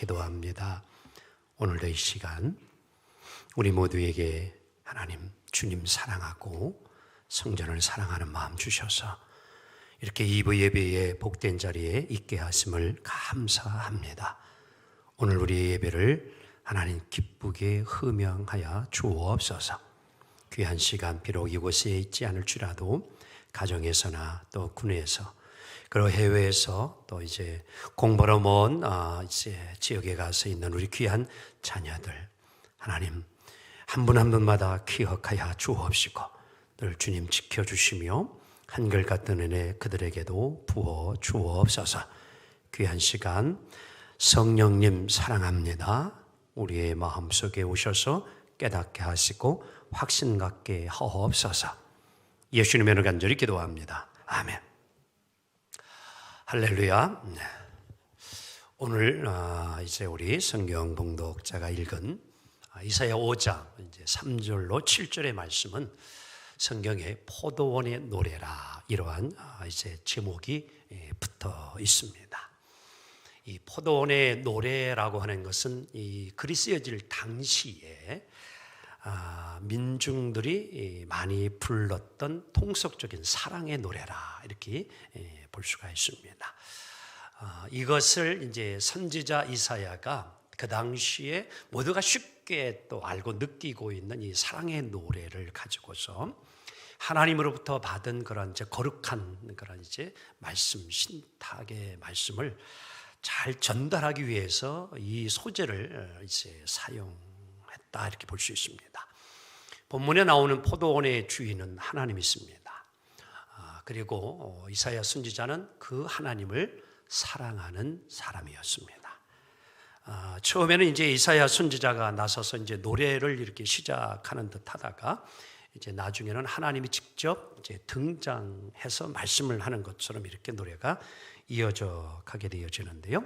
기도합니다. 오늘도 이 시간 우리 모두에게 하나님 주님 사랑하고 성전을 사랑하는 마음 주셔서 이렇게 2부 예배의 복된 자리에 있게 하심을 감사합니다. 오늘 우리의 예배를 하나님 기쁘게 흐명하여 주옵소서. 귀한 시간 비록 이곳에 있지 않을지라도 가정에서나 또 군에서 그리고 해외에서 또 이제 공부로 먼 이제 지역에 가서 있는 우리 귀한 자녀들 하나님 한 분 한 분마다 기억하여 주옵시고 늘 주님 지켜주시며 한결같은 은혜 그들에게도 부어 주옵소서. 귀한 시간 성령님 사랑합니다. 우리의 마음속에 오셔서 깨닫게 하시고 확신 갖게 하옵소서. 예수님의 간절히 기도합니다. 아멘. 할렐루야. 오늘 이제 우리 성경 봉독자가 읽은 이사야 5장 이제 3절로 7절의 말씀은 성경의 포도원의 노래라 이러한 이제 제목이 붙어 있습니다. 이 포도원의 노래라고 하는 것은 이 그리스여질 당시에 민중들이 많이 불렀던 통속적인 사랑의 노래라 이렇게 볼 수가 있습니다. 이것을 이제 선지자 이사야가 그 당시에 모두가 쉽게 또 알고 느끼고 있는 이 사랑의 노래를 가지고서 하나님으로부터 받은 그런 이제 거룩한 그런 이제 말씀, 신탁의 말씀을 잘 전달하기 위해서 이 소재를 이제 사용했다 이렇게 볼 수 있습니다. 본문에 나오는 포도원의 주인은 하나님이십니다. 그리고 이사야 선지자는 그 하나님을 사랑하는 사람이었습니다. 처음에는 이제 이사야 선지자가 나서서 이제 노래를 이렇게 시작하는 듯하다가 이제 나중에는 하나님이 직접 이제 등장해서 말씀을 하는 것처럼 이렇게 노래가 이어져 가게 되어지는데요.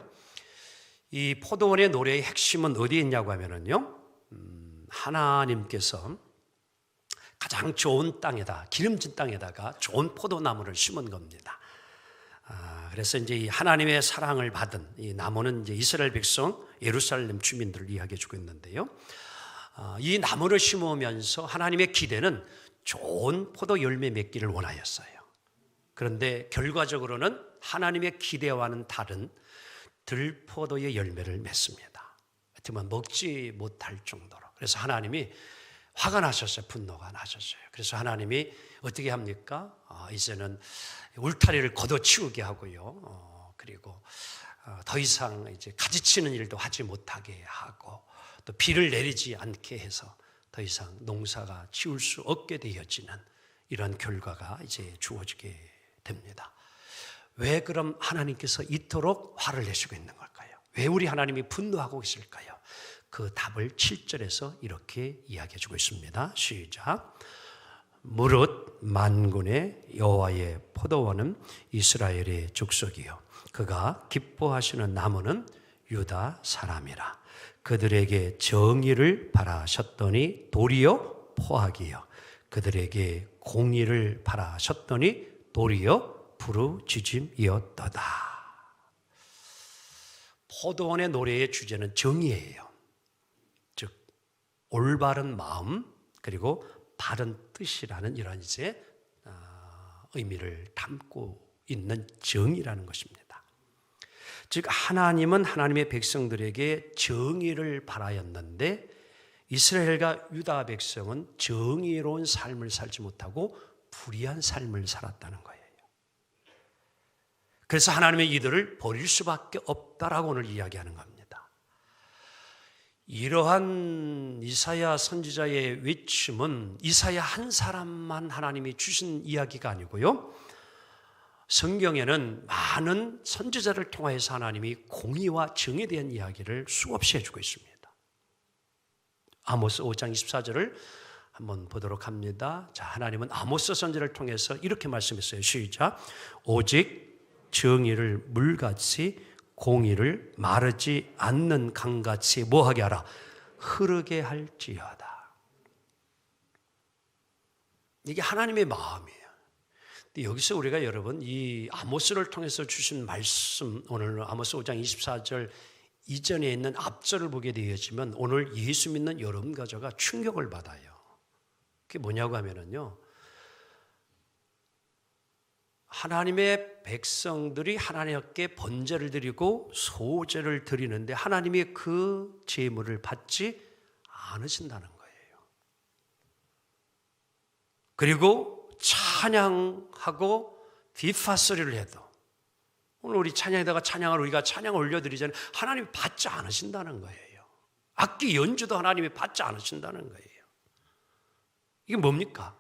이 포도원의 노래의 핵심은 어디에 있냐고 하면은요, 하나님께서 가장 좋은 땅에다, 기름진 땅에다가 좋은 포도나무를 심은 겁니다. 그래서 이제 이 하나님의 사랑을 받은 이 나무는 이제 이스라엘 백성, 예루살렘 주민들을 이야기해 주고 있는데요. 이 나무를 심으면서 하나님의 기대는 좋은 포도 열매 맺기를 원하였어요. 그런데 결과적으로는 하나님의 기대와는 다른 들포도의 열매를 맺습니다. 하여튼 먹지 못할 정도로. 그래서 하나님이 화가 나셨어요. 분노가 나셨어요. 그래서 하나님이 어떻게 합니까? 이제는 울타리를 걷어치우게 하고요. 그리고 더 이상 이제 가지치는 일도 하지 못하게 하고 또 비를 내리지 않게 해서 더 이상 농사가 지을 수 없게 되어지는 이런 결과가 이제 주어지게 됩니다. 왜 그럼 하나님께서 이토록 화를 내시고 있는 걸까요? 왜 우리 하나님이 분노하고 계실까요? 그 답을 7절에서 이렇게 이야기해 주고 있습니다. 시작. 무릇 만군의 여호와의 포도원은 이스라엘의 족속이요 그가 기뻐하시는 나무는 유다 사람이라. 그들에게 정의를 바라셨더니 도리어 포악이요 그들에게 공의를 바라셨더니 도리어 부르짖음이었도다. 포도원의 노래의 주제는 정의예요. 즉 올바른 마음 그리고 바른 뜻이라는 이런 이제 의미를 담고 있는 정의라는 것입니다. 즉 하나님은 하나님의 백성들에게 정의를 바라였는데 이스라엘과 유다 백성은 정의로운 삶을 살지 못하고 불의한 삶을 살았다는 거예요. 그래서 하나님의 이들을 버릴 수밖에 없다라고 오늘 이야기하는 겁니다. 이러한 이사야 선지자의 외침은 이사야 한 사람만 하나님이 주신 이야기가 아니고요. 성경에는 많은 선지자를 통해서 하나님이 공의와 정의에 대한 이야기를 수없이 해주고 있습니다. 아모스 5장 24절을 한번 보도록 합니다. 자, 하나님은 아모스 선지자를 통해서 이렇게 말씀했어요. 시작. 오직 정의를 물같이 공의를 마르지 않는 강같이 뭐하게 하라? 흐르게 할지어다. 이게 하나님의 마음이에요. 여기서 우리가 여러분 이 아모스를 통해서 주신 말씀, 오늘 아모스 5장 24절 이전에 있는 앞절을 보게 되었지만 오늘 예수 믿는 여러분 가정가 충격을 받아요. 그게 뭐냐고 하면은요, 하나님의 백성들이 하나님께 번제를 드리고 소제를 드리는데 하나님이 그 제물을 받지 않으신다는 거예요. 그리고 찬양하고 뒷파소리를 해도, 오늘 우리 찬양에다가 찬양을 우리가 찬양을 올려드리잖아요. 하나님이 받지 않으신다는 거예요. 악기 연주도 하나님이 받지 않으신다는 거예요. 이게 뭡니까?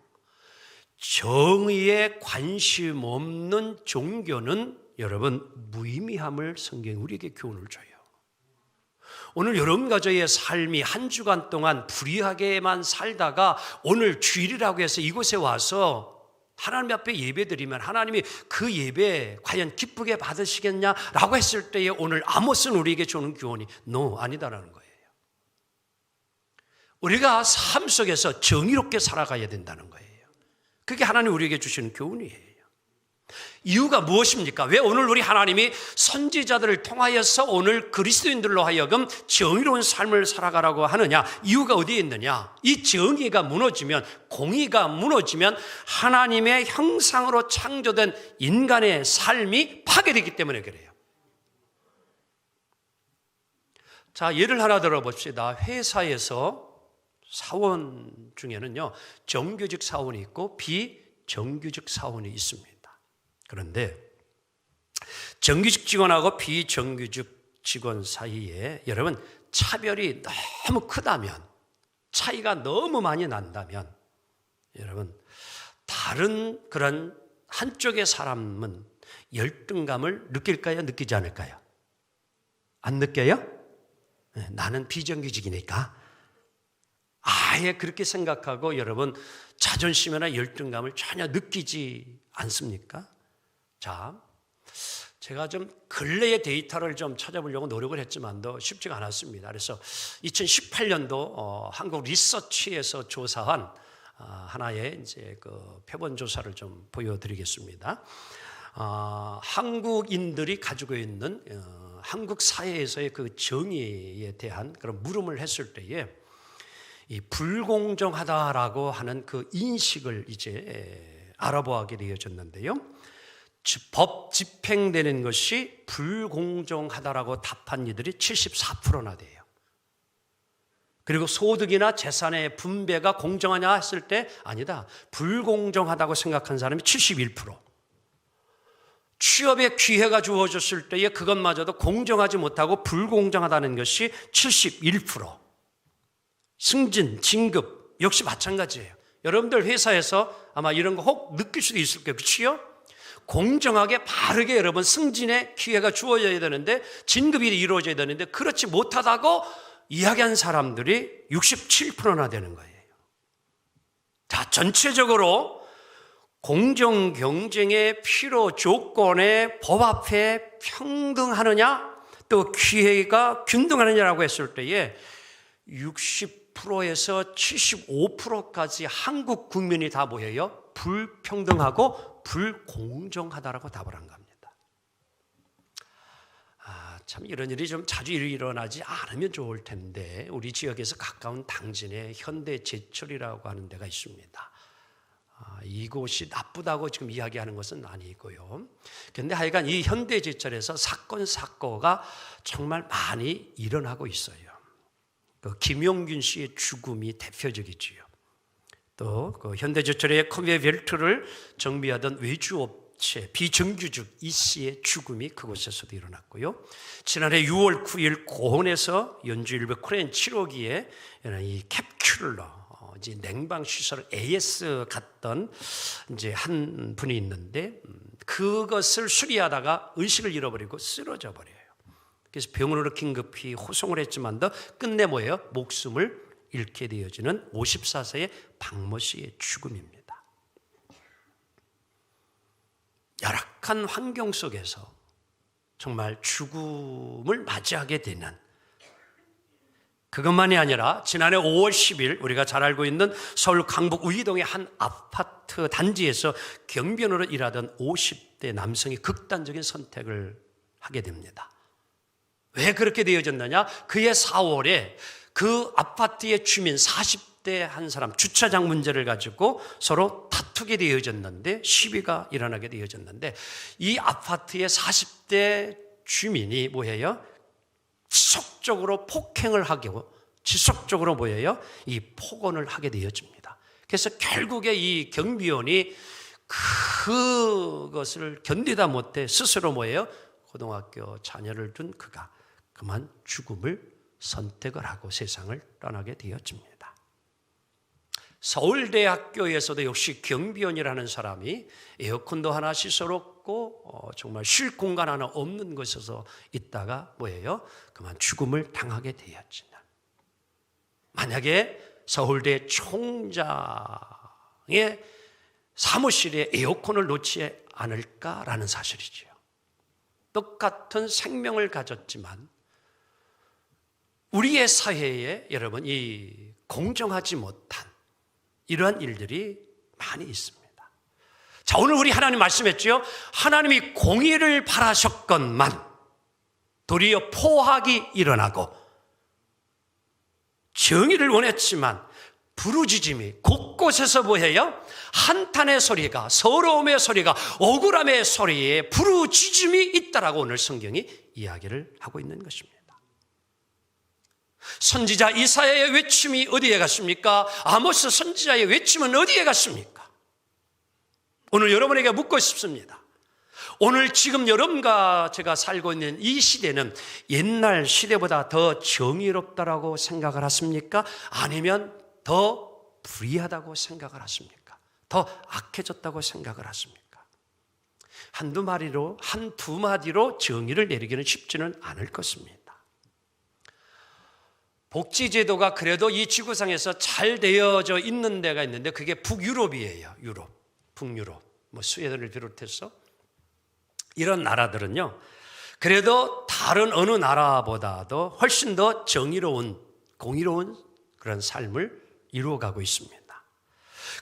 정의에 관심 없는 종교는 여러분 무의미함을 성경이 우리에게 교훈을 줘요. 오늘 여러분 가정의 삶이 한 주간 동안 불의하게만 살다가 오늘 주일이라고 해서 이곳에 와서 하나님 앞에 예배드리면 하나님이 그 예배 과연 기쁘게 받으시겠냐라고 했을 때에 오늘 아모스는 우리에게 주는 교훈이 아니다라는 거예요. 우리가 삶 속에서 정의롭게 살아가야 된다는 거예요. 그게 하나님 우리에게 주시는 교훈이에요. 이유가 무엇입니까? 왜 오늘 우리 하나님이 선지자들을 통하여서 오늘 그리스도인들로 하여금 정의로운 삶을 살아가라고 하느냐? 이유가 어디에 있느냐? 이 정의가 무너지면, 공의가 무너지면 하나님의 형상으로 창조된 인간의 삶이 파괴되기 때문에 그래요. 자, 예를 하나 들어봅시다. 회사에서 사원 중에는요, 정규직 사원이 있고 비정규직 사원이 있습니다. 그런데 정규직 직원하고 비정규직 직원 사이에 여러분 차별이 너무 크다면, 차이가 너무 많이 난다면 여러분 다른 그런 한쪽의 사람은 열등감을 느낄까요? 느끼지 않을까요? 안 느껴요? 나는 비정규직이니까 아예 그렇게 생각하고 여러분 자존심이나 열등감을 전혀 느끼지 않습니까? 자, 제가 좀 근래의 데이터를 좀 찾아보려고 노력을 했지만도 쉽지가 않았습니다. 그래서 2018년도 한국 리서치에서 조사한 하나의 이제 그 표본 조사를 좀 보여드리겠습니다. 한국인들이 가지고 있는 한국 사회에서의 그 정의에 대한 그런 물음을 했을 때에 이 불공정하다라고 하는 그 인식을 이제 알아보게 되어졌는데요. 법 집행되는 것이 불공정하다라고 답한 이들이 74%나 돼요. 그리고 소득이나 재산의 분배가 공정하냐 했을 때 아니다, 불공정하다고 생각한 사람이 71%. 취업에 기회가 주어졌을 때에 그것마저도 공정하지 못하고 불공정하다는 것이 71%. 승진, 진급 역시 마찬가지예요. 여러분들 회사에서 아마 이런 거 혹 느낄 수도 있을 거예요. 그렇지요? 공정하게 바르게 여러분 승진의 기회가 주어져야 되는데, 진급이 이루어져야 되는데 그렇지 못하다고 이야기한 사람들이 67%나 되는 거예요. 자, 전체적으로 공정 경쟁의 필요 조건에 법 앞에 평등하느냐 또 기회가 균등하느냐라고 했을 때에 60%에서 75%까지 한국 국민이 다 뭐예요? 불평등하고 불공정하다라고 답을 한 겁니다. 참 이런 일이 좀 자주 일어나지 않으면 좋을 텐데 우리 지역에서 가까운 당진에 현대제철이라고 하는 데가 있습니다. 이곳이 나쁘다고 지금 이야기하는 것은 아니고요. 그런데 하여간 이 현대제철에서 사건 사고가 정말 많이 일어나고 있어요. 그 김용균 씨의 죽음이 대표적이지요. 또 그 현대제철의 컨베이어 벨트를 정비하던 외주업체 비정규직 이 씨의 죽음이 그곳에서도 일어났고요. 지난해 6월 9일 고원에서 연주일부 코리안 7호기에 이 캡슐러 이제 냉방 시설 AS 갔던 이제 한 분이 있는데 그것을 수리하다가 의식을 잃어버리고 쓰러져 버려요. 그래서 병원으로 긴급히 호송을 했지만도 끝내 뭐예요? 목숨을 잃게 되어지는 54세의 박모 씨의 죽음입니다. 열악한 환경 속에서 정말 죽음을 맞이하게 되는, 그것만이 아니라 지난해 5월 10일 우리가 잘 알고 있는 서울 강북 우이동의 한 아파트 단지에서 경비원으로 일하던 50대 남성이 극단적인 선택을 하게 됩니다. 왜 그렇게 되어졌느냐? 그해 4월에 그 아파트의 주민 40대 한 사람 주차장 문제를 가지고 서로 다투게 되어졌는데, 시비가 일어나게 되어졌는데, 이 아파트의 40대 주민이 뭐예요? 지속적으로 폭행을 하고 지속적으로 뭐예요? 이 폭언을 하게 되어집니다. 그래서 결국에 이 경비원이 그것을 견디다 못해 스스로 뭐예요? 고등학교 자녀를 둔 그가 그만 죽음을 선택을 하고 세상을 떠나게 되어집니다. 서울대학교에서도 역시 경비원이라는 사람이 에어컨도 하나 시설 없고 정말 쉴 공간 하나 없는 곳에서 있다가 뭐예요? 그만 죽음을 당하게 되었지요. 만약에 서울대 총장의 사무실에 에어컨을 놓지 않을까라는 사실이지요. 똑같은 생명을 가졌지만 우리의 사회에 여러분 이 공정하지 못한 이러한 일들이 많이 있습니다. 자, 오늘 우리 하나님 말씀했죠. 하나님이 공의를 바라셨건만 도리어 포악이 일어나고 정의를 원했지만 부르짖음이 곳곳에서 뭐해요? 한탄의 소리가, 서러움의 소리가, 억울함의 소리에 부르짖음이 있다라고 오늘 성경이 이야기를 하고 있는 것입니다. 선지자 이사야의 외침이 어디에 갔습니까? 아모스 선지자의 외침은 어디에 갔습니까? 오늘 여러분에게 묻고 싶습니다. 오늘 지금 여러분과 제가 살고 있는 이 시대는 옛날 시대보다 더 정의롭다라고 생각을 하십니까? 아니면 더 불의하다고 생각을 하십니까? 더 악해졌다고 생각을 하십니까? 한두 마디로 정의를 내리기는 쉽지는 않을 것입니다. 복지제도가 그래도 이 지구상에서 잘 되어져 있는 데가 있는데 그게 북유럽이에요. 북유럽, 스웨덴을 비롯해서 이런 나라들은요, 그래도 다른 어느 나라보다도 훨씬 더 정의로운, 공의로운 그런 삶을 이루어가고 있습니다.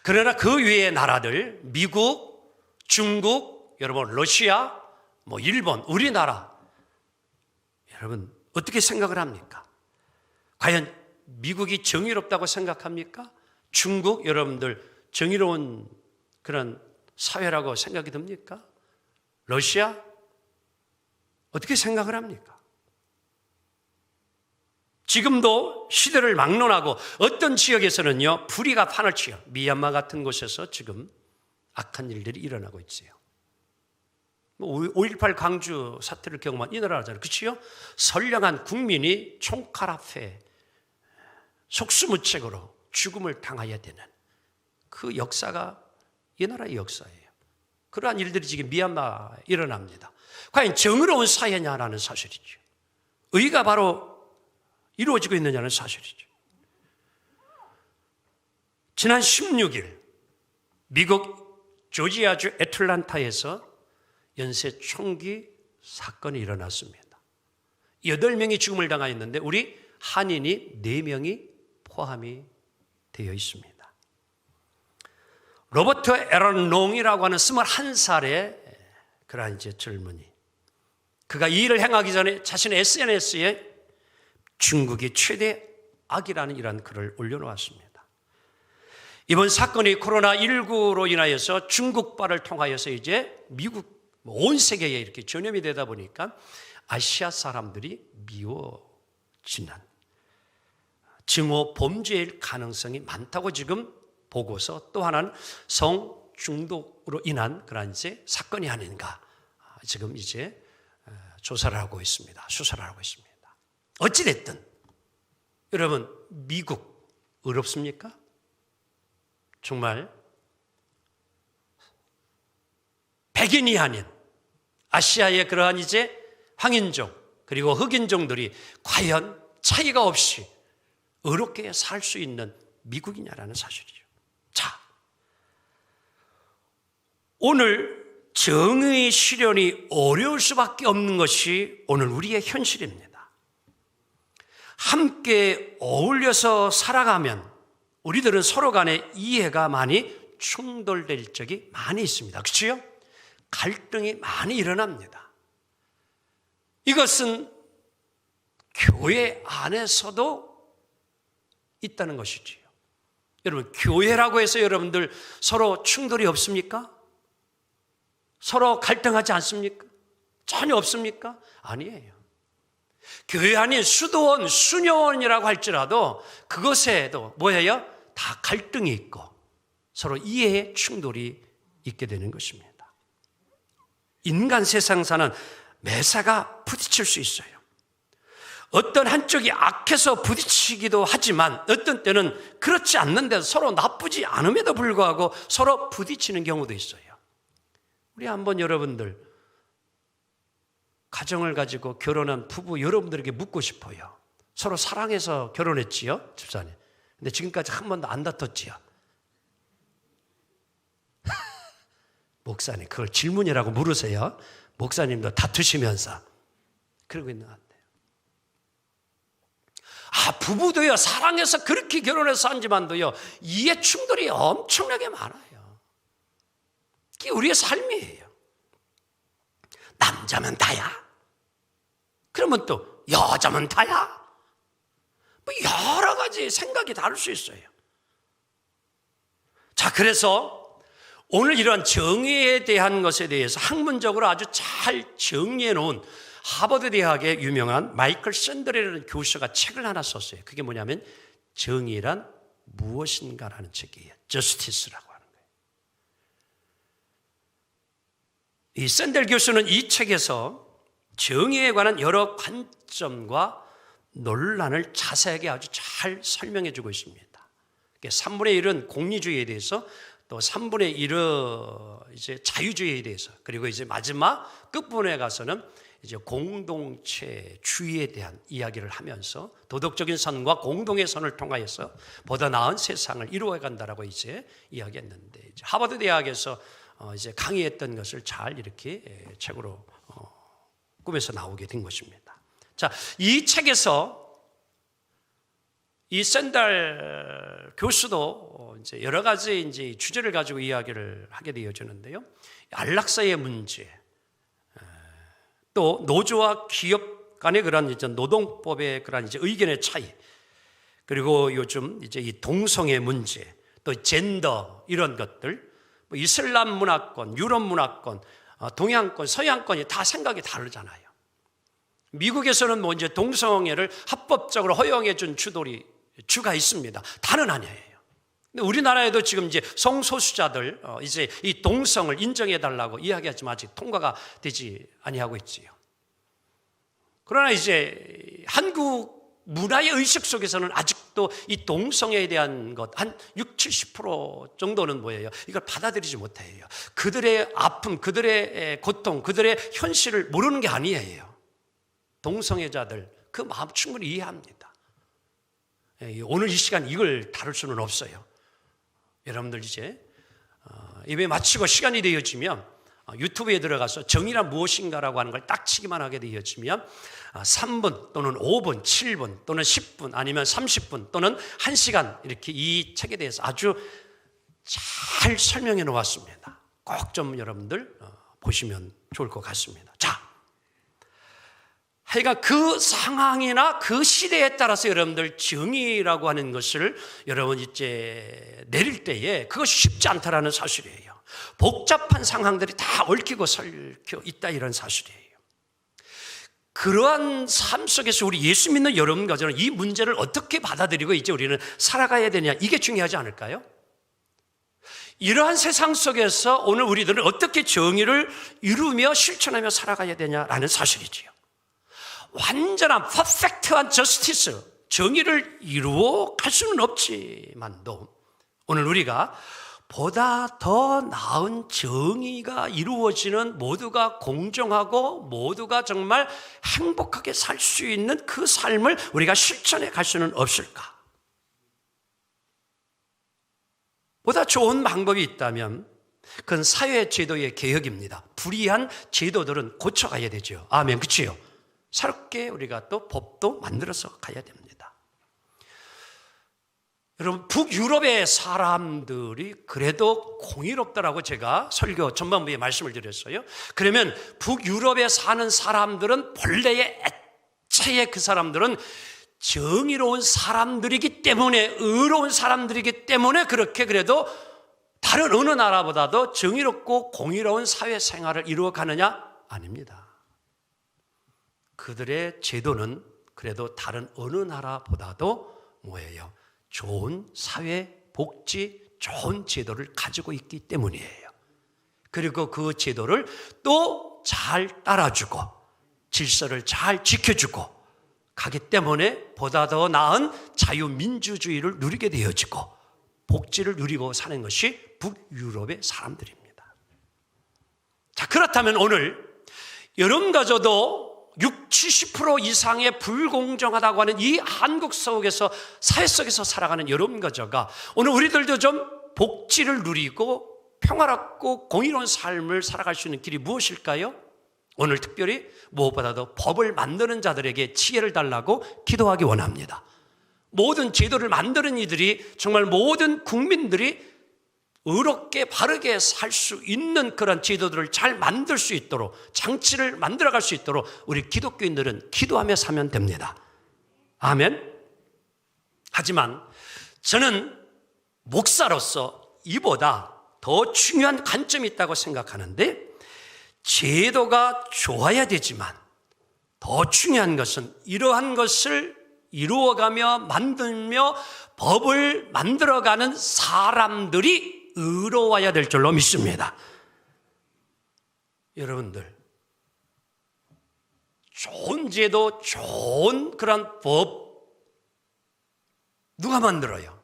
그러나 그 외의 나라들, 미국, 중국, 여러분 러시아, 일본, 우리나라, 여러분 어떻게 생각을 합니까? 과연 미국이 정의롭다고 생각합니까? 중국 여러분들 정의로운 그런 사회라고 생각이 듭니까? 러시아 어떻게 생각을 합니까? 지금도 시대를 막론하고 어떤 지역에서는요 불의가 판을 치요. 미얀마 같은 곳에서 지금 악한 일들이 일어나고 있어요. 5.18 광주 사태를 경험한 이 나라잖아요. 그렇죠? 선량한 국민이 총칼 앞에 속수무책으로 죽음을 당해야 되는 그 역사가 이 나라의 역사예요. 그러한 일들이 지금 미얀마에 일어납니다. 과연 정의로운 사회냐라는 사실이죠. 의가 바로 이루어지고 있느냐는 사실이죠. 지난 16일 미국 조지아주 애틀란타에서 연쇄 총기 사건이 일어났습니다. 8명이 죽음을 당하였는데 우리 한인이 4명이 포함이 되어 있습니다. 로버트 에런 롱이라고 하는 21살의 그러한 젊은이, 그가 이 일을 행하기 전에 자신의 SNS에 중국이 최대 악이라는 이러한 글을 올려놓았습니다. 이번 사건이 코로나19로 인하여서 중국발을 통하여서 이제 미국 온 세계에 이렇게 전염이 되다 보니까 아시아 사람들이 미워지는 증오 범죄일 가능성이 많다고 지금 보고서, 또 하나는 성 중독으로 인한 그런 이제 사건이 아닌가 지금 이제 조사를 하고 있습니다. 수사를 하고 있습니다. 어찌됐든 여러분 미국 어렵습니까? 정말 백인이 아닌 아시아의 그러한 이제 황인종 그리고 흑인종들이 과연 차이가 없이 어렵게 살 수 있는 미국이냐라는 사실이죠. 자, 오늘 정의의 실현이 어려울 수밖에 없는 것이 오늘 우리의 현실입니다. 함께 어울려서 살아가면 우리들은 서로 간에 이해가 많이 충돌될 적이 많이 있습니다. 그렇죠? 갈등이 많이 일어납니다. 이것은 교회 안에서도 있다는 것이지요. 여러분, 교회라고 해서 여러분들 서로 충돌이 없습니까? 서로 갈등하지 않습니까? 전혀 없습니까? 아니에요. 교회 안이 수도원, 수녀원이라고 할지라도 그것에도 뭐예요? 다 갈등이 있고 서로 이해의 충돌이 있게 되는 것입니다. 인간 세상사는 매사가 부딪힐 수 있어요. 어떤 한쪽이 악해서 부딪히기도 하지만 어떤 때는 그렇지 않는데 서로 나쁘지 않음에도 불구하고 서로 부딪히는 경우도 있어요. 우리 한번 여러분들 가정을 가지고 결혼한 부부 여러분들에게 묻고 싶어요. 서로 사랑해서 결혼했지요, 집사님. 근데 지금까지 한 번도 안 다퉜지요. 목사님, 그걸 질문이라고 물으세요. 목사님도 다투시면서 그러고 있는 것 같아요. 부부도요, 사랑해서 그렇게 결혼해서 산지만도요, 이해 충돌이 엄청나게 많아요. 그게 우리의 삶이에요. 남자면 다야? 그러면 또 여자면 다야? 뭐 여러 가지 생각이 다를 수 있어요. 자, 그래서 오늘 이러한 정의에 대한 것에 대해서 학문적으로 아주 잘 정리해 놓은 하버드 대학의 유명한 마이클 샌델이라는 교수가 책을 하나 썼어요. 그게 뭐냐면 정의란 무엇인가라는 책이에요. Justice라고 하는 거예요. 이 샌델 교수는 이 책에서 정의에 관한 여러 관점과 논란을 자세하게 아주 잘 설명해 주고 있습니다. 3분의 1은 공리주의에 대해서, 또 3분의 1은 이제 자유주의에 대해서, 그리고 이제 마지막 끝부분에 가서는 이제 공동체주의에 대한 이야기를 하면서 도덕적인 선과 공동의 선을 통하여서 보다 나은 세상을 이루어간다라고 이제 이야기했는데, 이제 하버드 대학에서 이제 강의했던 것을 잘 이렇게 책으로 꾸며서 나오게 된 것입니다. 자, 이 책에서 이 샌달 교수도 이제 여러 가지 이제 주제를 가지고 이야기를 하게 되어지는데요. 안락사의 문제, 또 노조와 기업 간의 그런 이제 노동법의 그런 이제 의견의 차이, 그리고 요즘 이제 이 동성애 문제, 또 젠더 이런 것들, 뭐 이슬람 문화권, 유럽 문화권, 동양권, 서양권이 다 생각이 다르잖아요. 미국에서는 뭐 이제 동성애를 합법적으로 허용해 준 주가 있습니다. 다는 아니에요. 근데 우리나라에도 지금 이제 성소수자들 이제 이 동성을 인정해 달라고 이야기하지만 아직 통과가 되지 아니하고 있지요. 그러나 이제 한국 문화의 의식 속에서는 아직도 이 동성애에 대한 것 한 60-70% 정도는 뭐예요? 이걸 받아들이지 못해요. 그들의 아픔, 그들의 고통, 그들의 현실을 모르는 게 아니에요. 동성애자들 그 마음 충분히 이해합니다. 오늘 이 시간 이걸 다룰 수는 없어요. 여러분들 이제 예배 마치고 시간이 되어지면 유튜브에 들어가서 정의란 무엇인가라고 하는 걸 딱 치기만 하게 되어지면 3분 또는 5분, 7분 또는 10분 아니면 30분 또는 1시간 이렇게 이 책에 대해서 아주 잘 설명해 놓았습니다. 꼭 좀 여러분들 보시면 좋을 것 같습니다. 자, 하여간 그 상황이나 그 시대에 따라서 여러분들 정의라고 하는 것을 여러분 이제 내릴 때에 그것이 쉽지 않다라는 사실이에요. 복잡한 상황들이 다 얽히고 설켜 있다 이런 사실이에요. 그러한 삶 속에서 우리 예수 믿는 여러분과 저는 이 문제를 어떻게 받아들이고 이제 우리는 살아가야 되냐, 이게 중요하지 않을까요? 이러한 세상 속에서 오늘 우리들은 어떻게 정의를 이루며 실천하며 살아가야 되냐라는 사실이지요. 완전한 퍼펙트한 저스티스, 정의를 이루어 갈 수는 없지만도 오늘 우리가 보다 더 나은 정의가 이루어지는, 모두가 공정하고 모두가 정말 행복하게 살 수 있는 그 삶을 우리가 실천해 갈 수는 없을까? 보다 좋은 방법이 있다면 그건 사회 제도의 개혁입니다. 불이한 제도들은 고쳐가야 되죠. 아멘, 그치요? 새롭게 우리가 또 법도 만들어서 가야 됩니다. 여러분, 북유럽의 사람들이 그래도 공의롭다라고 제가 설교 전반부에 말씀을 드렸어요. 그러면 북유럽에 사는 사람들은 본래의 자체의 그 사람들은 정의로운 사람들이기 때문에, 의로운 사람들이기 때문에 그렇게 그래도 다른 어느 나라보다도 정의롭고 공의로운 사회생활을 이루어가느냐? 아닙니다. 그들의 제도는 그래도 다른 어느 나라보다도 뭐예요? 좋은 사회, 복지, 좋은 제도를 가지고 있기 때문이에요. 그리고 그 제도를 또 잘 따라주고 질서를 잘 지켜주고 가기 때문에 보다 더 나은 자유민주주의를 누리게 되어지고 복지를 누리고 사는 것이 북유럽의 사람들입니다. 자, 그렇다면 오늘 여러분가저도 60-70% 이상의 불공정하다고 하는 이 한국 속에서, 사회 속에서 살아가는 여러분가저가 오늘 우리들도 좀 복지를 누리고 평화롭고 공의로운 삶을 살아갈 수 있는 길이 무엇일까요? 오늘 특별히 무엇보다도 법을 만드는 자들에게 지혜를 달라고 기도하기 원합니다. 모든 제도를 만드는 이들이 정말 모든 국민들이 의롭게 바르게 살 수 있는 그런 제도들을 잘 만들 수 있도록, 장치를 만들어갈 수 있도록 우리 기독교인들은 기도하며 사면 됩니다. 아멘. 하지만 저는 목사로서 이보다 더 중요한 관점이 있다고 생각하는데, 제도가 좋아야 되지만 더 중요한 것은 이러한 것을 이루어가며 만들며 법을 만들어가는 사람들이 의로워야 될 줄로 믿습니다. 여러분들, 좋은 제도, 좋은 그런 법 누가 만들어요?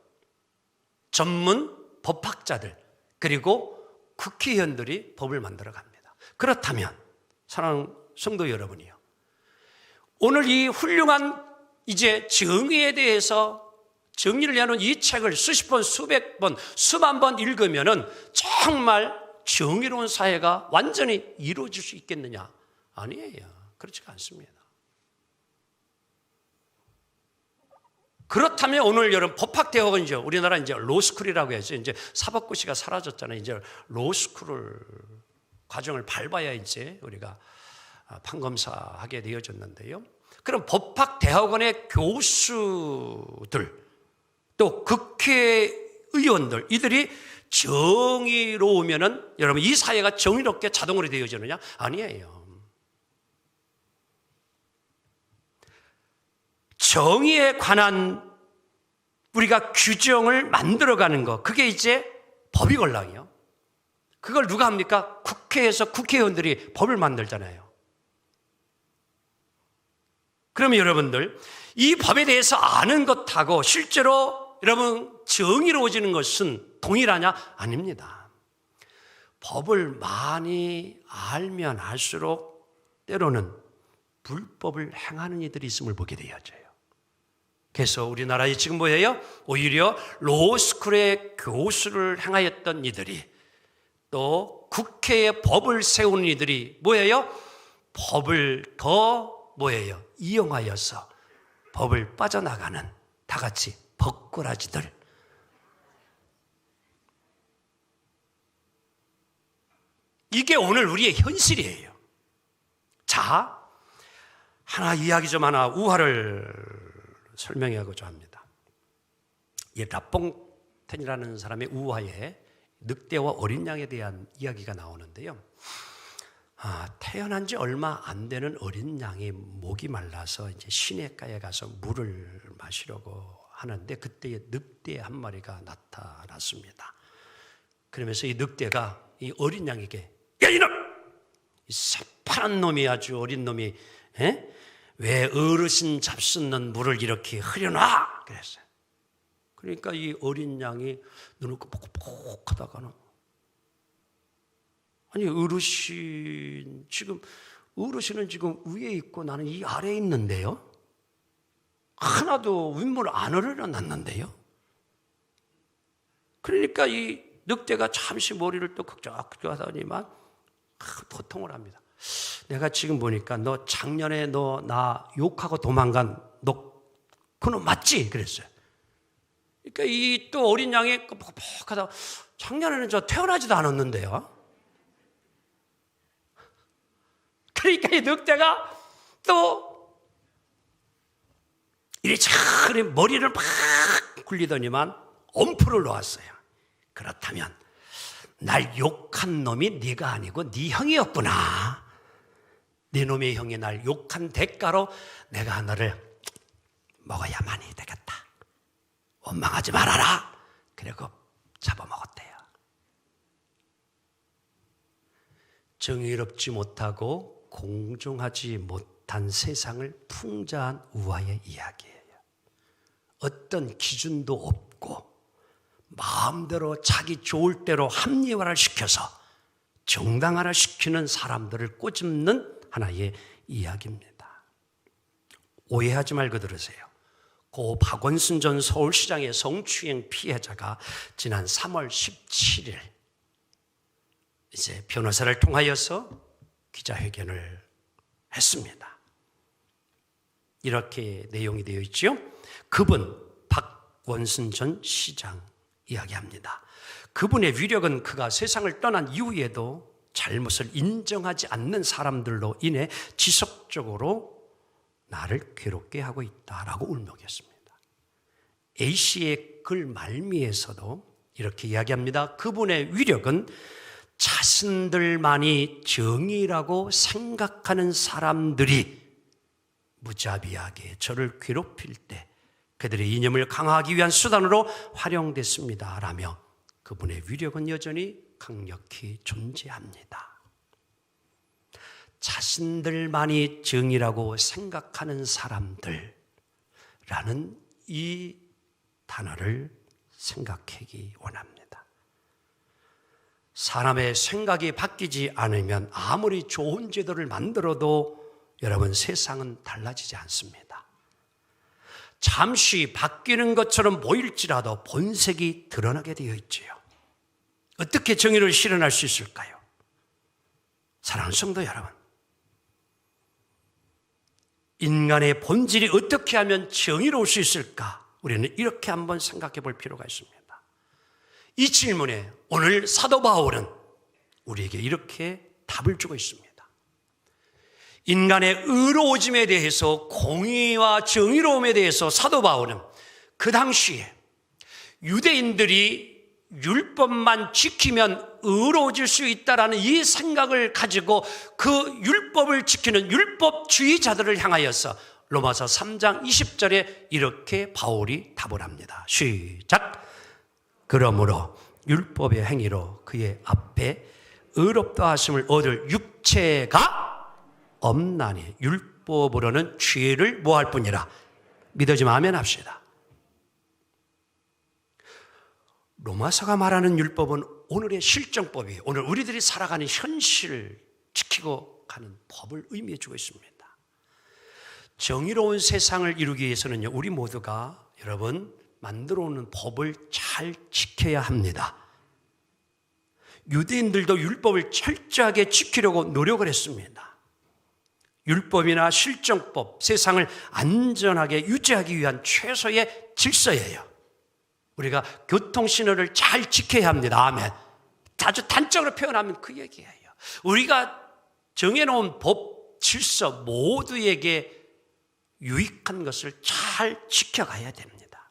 전문 법학자들, 그리고 국회의원들이 법을 만들어 갑니다. 그렇다면 사랑하는 성도 여러분이요, 오늘 이 훌륭한 이제 정의에 대해서 정의를 위한 이 책을 수십 번, 수백 번, 수만 번 읽으면은 정말 정의로운 사회가 완전히 이루어질 수 있겠느냐? 아니에요. 그렇지가 않습니다. 그렇다면 오늘 여러분 법학대학원이죠. 우리나라 이제 로스쿨이라고 해서 이제 사법고시가 사라졌잖아요. 이제 로스쿨을 과정을 밟아야 이제 우리가 판검사하게 되어졌는데요. 그럼 법학대학원의 교수들, 또 국회의원들, 이들이 정의로우면은 여러분 이 사회가 정의롭게 자동으로 되어지느냐? 아니에요. 정의에 관한 우리가 규정을 만들어가는 것, 그게 이제 법이걸랑이요. 그걸 누가 합니까? 국회에서 국회의원들이 법을 만들잖아요. 그러면 여러분들, 이 법에 대해서 아는 것하고 실제로 여러분 정의로워지는 것은 동일하냐? 아닙니다. 법을 많이 알면 알수록 때로는 불법을 행하는 이들이 있음을 보게 되어져요. 그래서 우리나라에 지금 뭐예요? 오히려 로스쿨의 교수를 행하였던 이들이, 또 국회에 법을 세우는 이들이 뭐예요? 법을 더 뭐예요? 이용하여서 법을 빠져나가는 다 같이 법꾸라지들. 이게 오늘 우리의 현실이에요. 자, 하나 이야기 좀 하나 우화를 설명하고자 합니다. 이 라퐁텐이라는 사람의 우화에 늑대와 어린 양에 대한 이야기가 나오는데요. 태어난 지 얼마 안 되는 어린 양이 목이 말라서 이제 시냇가에 가서 물을 마시려고 하는데 그때 늑대 한 마리가 나타났습니다. 그러면서 이 늑대가 이 어린 양에게, 야 이놈! 이 새파란 놈이, 아주 어린 놈이 왜 어르신 잡수는 물을 이렇게 흐려놔? 그랬어요. 그러니까 이 어린 양이 눈을 뻑뻑 하다가는, 아니 어르신은 지금 위에 있고 나는 이 아래에 있는데요. 하나도 윗물 안 흘러났는데요. 그러니까 이 늑대가 잠시 머리를 또 걱정하더니만 고통을 합니다. 내가 지금 보니까 너 작년에 너 나 욕하고 도망간 너 그놈 맞지? 그랬어요. 그러니까 이 또 어린 양이 뻑뻑하다, 작년에는 저 태어나지도 않았는데요. 그러니까 이 늑대가 또 이리저리 머리를 막 굴리더니만 엄포를 놓았어요. 그렇다면 날 욕한 놈이 네가 아니고 네 형이었구나. 네 놈의 형이 날 욕한 대가로 내가 너를 먹어야만이 되겠다. 원망하지 말아라. 그리고 잡아먹었대요. 정의롭지 못하고 공정하지 못한 세상을 풍자한 우화의 이야기예요. 어떤 기준도 없고 마음대로 자기 좋을 대로 합리화를 시켜서 정당화를 시키는 사람들을 꼬집는 하나의 이야기입니다. 오해하지 말고 들으세요. 고 박원순 전 서울시장의 성추행 피해자가 지난 3월 17일 이제 변호사를 통하여서 기자회견을 했습니다. 이렇게 내용이 되어 있죠. 그분 박원순 전 시장 이야기합니다. 그분의 위력은 그가 세상을 떠난 이후에도 잘못을 인정하지 않는 사람들로 인해 지속적으로 나를 괴롭게 하고 있다라고 울먹였습니다. A씨의 글 말미에서도 이렇게 이야기합니다. 그분의 위력은 자신들만이 정의라고 생각하는 사람들이 무자비하게 저를 괴롭힐 때 그들의 이념을 강화하기 위한 수단으로 활용됐습니다. 라며 그분의 위력은 여전히 강력히 존재합니다. 자신들만이 정의라고 생각하는 사람들라는 이 단어를 생각하기 원합니다. 사람의 생각이 바뀌지 않으면 아무리 좋은 제도를 만들어도 여러분 세상은 달라지지 않습니다. 잠시 바뀌는 것처럼 보일지라도 본색이 드러나게 되어 있지요. 어떻게 정의를 실현할 수 있을까요? 사랑하는 성도 여러분, 인간의 본질이 어떻게 하면 정의로울 수 있을까? 우리는 이렇게 한번 생각해 볼 필요가 있습니다. 이 질문에 오늘 사도 바울은 우리에게 이렇게 답을 주고 있습니다. 인간의 의로워짐에 대해서, 공의와 정의로움에 대해서 사도 바울은 그 당시에 유대인들이 율법만 지키면 의로워질 수 있다라는 이 생각을 가지고 그 율법을 지키는 율법주의자들을 향하여서 로마서 3장 20절에 이렇게 바울이 답을 합니다. 시작. 그러므로 율법의 행위로 그의 앞에 의롭다 하심을 얻을 육체가 없나니 율법으로는 죄를 뭐할 뿐이라. 믿어지면 아멘 합시다. 로마서가 말하는 율법은 오늘의 실정법이에요. 오늘 우리들이 살아가는 현실을 지키고 가는 법을 의미해 주고 있습니다. 정의로운 세상을 이루기 위해서는요, 우리 모두가 여러분 만들어 오는 법을 잘 지켜야 합니다. 유대인들도 율법을 철저하게 지키려고 노력을 했습니다. 율법이나 실정법, 세상을 안전하게 유지하기 위한 최소의 질서예요. 우리가 교통신호를 잘 지켜야 합니다. 아멘. 아주 단적으로 표현하면 그 얘기예요. 우리가 정해놓은 법, 질서 모두에게 유익한 것을 잘 지켜가야 됩니다.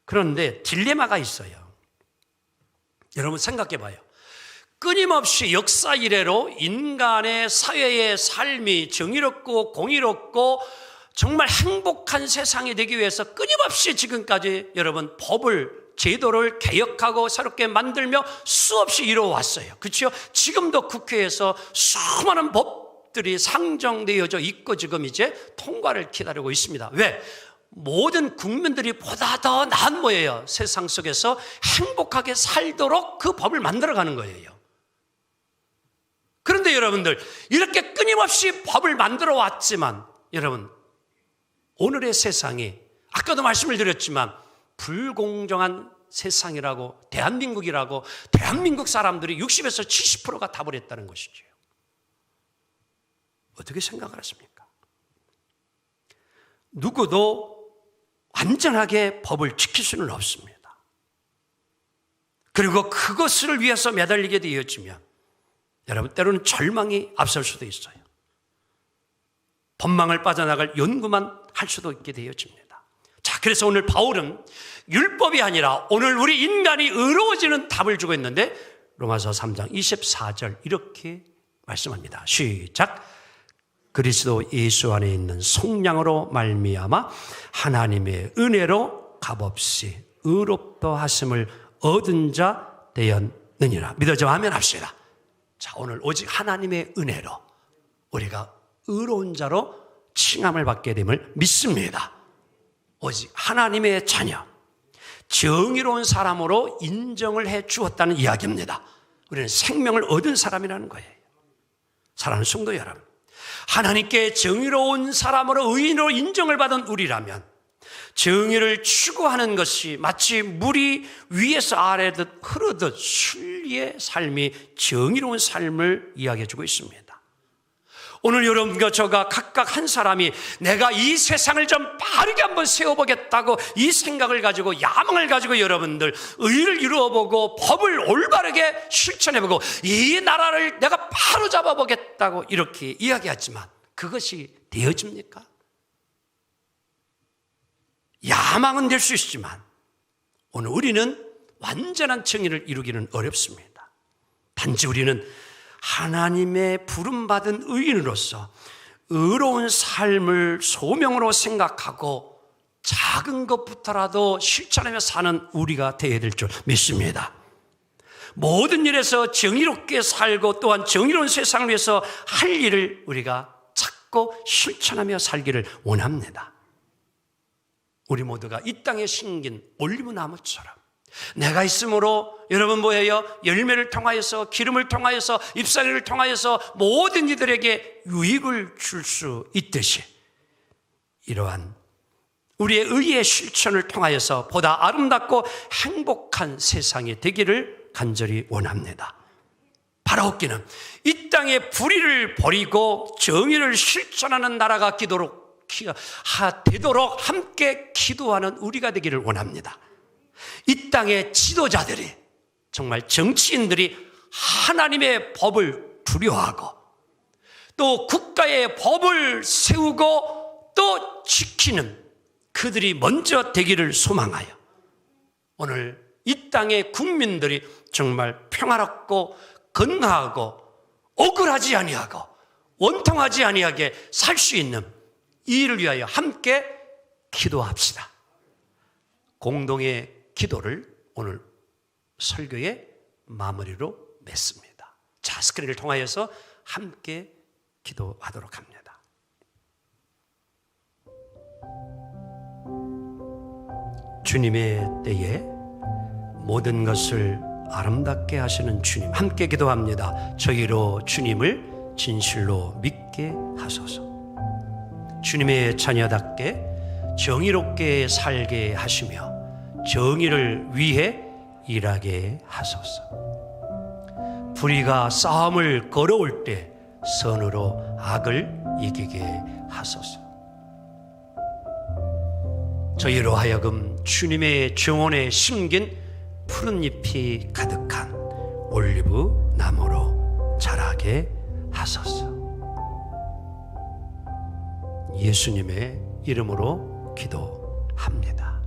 그런데 딜레마가 있어요. 여러분 생각해 봐요. 끊임없이 역사 이래로 인간의 사회의 삶이 정의롭고 공의롭고 정말 행복한 세상이 되기 위해서 끊임없이 지금까지 여러분 법을, 제도를 개혁하고 새롭게 만들며 수없이 이루어왔어요. 그렇죠? 지금도 국회에서 수많은 법들이 상정되어져 있고 지금 이제 통과를 기다리고 있습니다. 왜? 모든 국민들이 보다 더 나은 뭐예요? 세상 속에서 행복하게 살도록 그 법을 만들어가는 거예요. 그런데 여러분들, 이렇게 끊임없이 법을 만들어 왔지만 여러분, 오늘의 세상이 아까도 말씀을 드렸지만 불공정한 세상이라고, 대한민국이라고, 대한민국 사람들이 60에서 70%가 답을 했다는 것이죠. 어떻게 생각을 하십니까? 누구도 완전하게 법을 지킬 수는 없습니다. 그리고 그것을 위해서 매달리게 되어지면 여러분 때로는 절망이 앞설 수도 있어요. 법망을 빠져나갈 연구만 할 수도 있게 되어집니다. 자, 그래서 오늘 바울은 율법이 아니라 오늘 우리 인간이 의로워지는 답을 주고 있는데 로마서 3장 24절 이렇게 말씀합니다. 시작. 그리스도 예수 안에 있는 속량으로 말미암아 하나님의 은혜로 값없이 의롭다 하심을 얻은 자 되었느니라. 믿어져 아멘 합시다. 자, 오늘 오직 하나님의 은혜로 우리가 의로운 자로 칭함을 받게 됨을 믿습니다. 오직 하나님의 자녀, 정의로운 사람으로 인정을 해 주었다는 이야기입니다. 우리는 생명을 얻은 사람이라는 거예요. 사랑하는 성도 여러분, 하나님께 정의로운 사람으로 의인으로 인정을 받은 우리라면 정의를 추구하는 것이 마치 물이 위에서 아래듯 흐르듯 순리의 삶이 정의로운 삶을 이야기해 주고 있습니다. 오늘 여러분과 저가 각각 한 사람이 내가 이 세상을 좀 바르게 한번 세워보겠다고 이 생각을 가지고 야망을 가지고 여러분들 의를 이루어보고 법을 올바르게 실천해보고 이 나라를 내가 바로 잡아보겠다고 이렇게 이야기하지만 그것이 되어집니까? 야망은 될 수 있지만 오늘 우리는 완전한 정의를 이루기는 어렵습니다. 단지 우리는 하나님의 부름받은 의인으로서 의로운 삶을 소명으로 생각하고 작은 것부터라도 실천하며 사는 우리가 되어야 될 줄 믿습니다. 모든 일에서 정의롭게 살고 또한 정의로운 세상을 위해서 할 일을 우리가 찾고 실천하며 살기를 원합니다. 우리 모두가 이 땅에 심긴 올리브 나무처럼 내가 있으므로 여러분 뭐예요? 열매를 통하여서 기름을 통하여서 잎사귀를 통하여서 모든 이들에게 유익을 줄 수 있듯이 이러한 우리의 의의 실천을 통하여서 보다 아름답고 행복한 세상이 되기를 간절히 원합니다. 바라옵기는 이 땅에 불의를 버리고 정의를 실천하는 나라가 되도록 함께 기도하는 우리가 되기를 원합니다. 이 땅의 지도자들이 정말 정치인들이 하나님의 법을 두려워하고 또 국가의 법을 세우고 또 지키는 그들이 먼저 되기를 소망하여 오늘 이 땅의 국민들이 정말 평화롭고 건강하고 억울하지 아니하고 원통하지 아니하게 살 수 있는 이 일을 위하여 함께 기도합시다. 공동의 기도를 오늘 설교의 마무리로 맺습니다. 자, 스크린을 통하여서 함께 기도하도록 합니다. 주님의 때에 모든 것을 아름답게 하시는 주님, 함께 기도합니다. 저희로 주님을 진실로 믿게 하소서. 주님의 자녀답게 정의롭게 살게 하시며 정의를 위해 일하게 하소서. 불의가 싸움을 걸어올 때 선으로 악을 이기게 하소서. 저희로 하여금 주님의 정원에 심긴 푸른 잎이 가득한 올리브 나무로 자라게 하소서. 예수님의 이름으로 기도합니다.